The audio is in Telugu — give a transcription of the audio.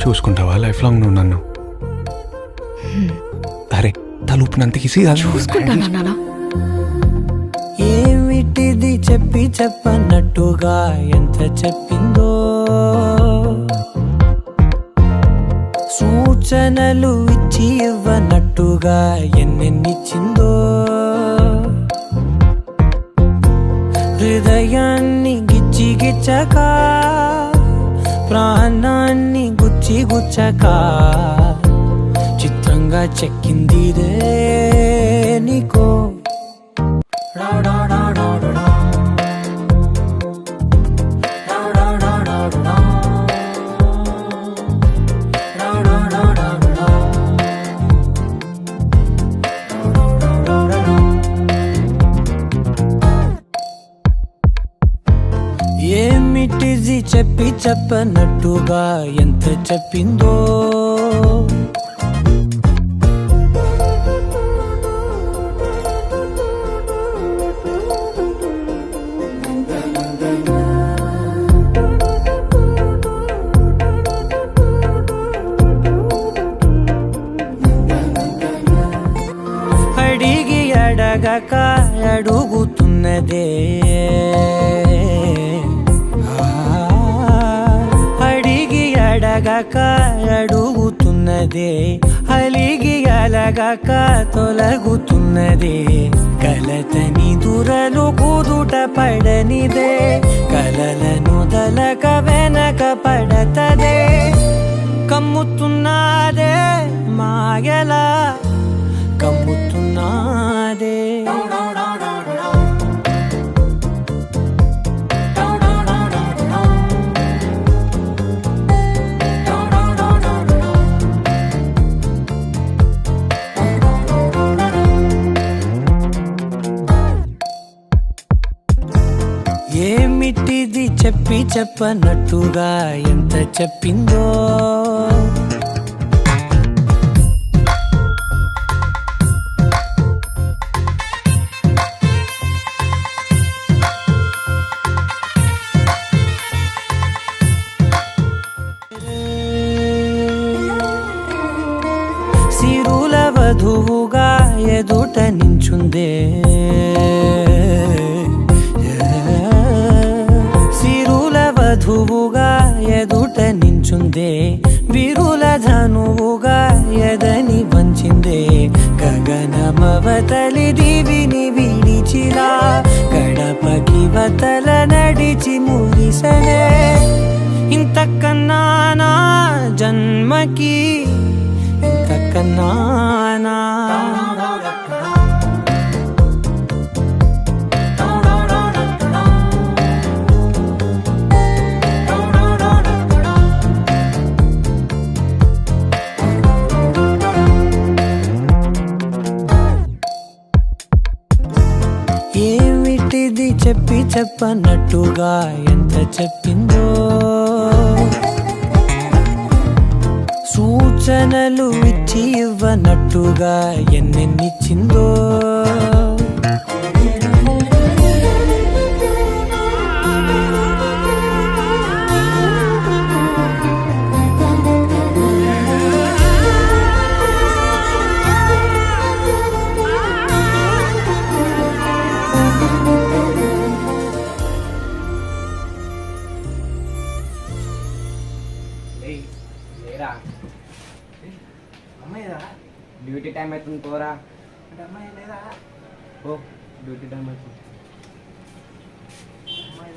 చూసుకుంటావా లైఫ్ లాంగ్ నువ్వు నన్ను? అరే తలుపునంత ఈజీ చూసుకుంటానా నాన్న? ఏమిటిది చెప్పి చెప్పన్నట్టుగా ఎంత చెప్పిందో, సూచనలు ఇచ్చి ఇవ్వనట్టుగా ఎన్నెన్నిచ్చిందో, హృదయాన్ని గిచ్చి గిచ్చక ప్రాణాన్ని గుచ్చి గుచ్చక చిత్రంగా చెక్కిందిరే నీకో. ఏమిటిది చెప్పి చెప్పనట్టుగా ఎంత చెప్పిందో, అడిగి అడగక అడుగుతున్నదే, అడిగి అడగక అడుగుతున్నదే, అలిగి అలగక తొలగుతున్నదే, కలతని దురలు కుదుట పడనిదే, కలలను దలక వెనక పడతదే, కమ్ముతున్నదే మాయలా కమ్ముతున్నదే. ఏమిటిది చెప్పి చెప్పనట్టుగా ఎంత చెప్పిందో, సిరుల వధువుగా ఎదుట నించుందే, సిరుల వధువుగా ఎదుట నించుందే, విరుల ధనువుగా ఎదని వంచిందే, గగనమవతలి దివిని విడిచిలా గడపకి వతల నడిచి మురిసనే, ఇంతకన్నా నా జన్మకి ఇంతకన్నా నా. ఏమిటిది చెప్పి చెప్పనట్టుగా ఎంత చెప్పిందో, సూచనలు ఇచ్చి ఇవ్వనట్టుగా ఎన్నెన్నిచ్చిందో, డ్యూటీ టైం అవుతుంది పోరా అంటే అమ్మాయి లేదా ఓ డ్యూటీ టైం అవుతుంది అమ్మాయి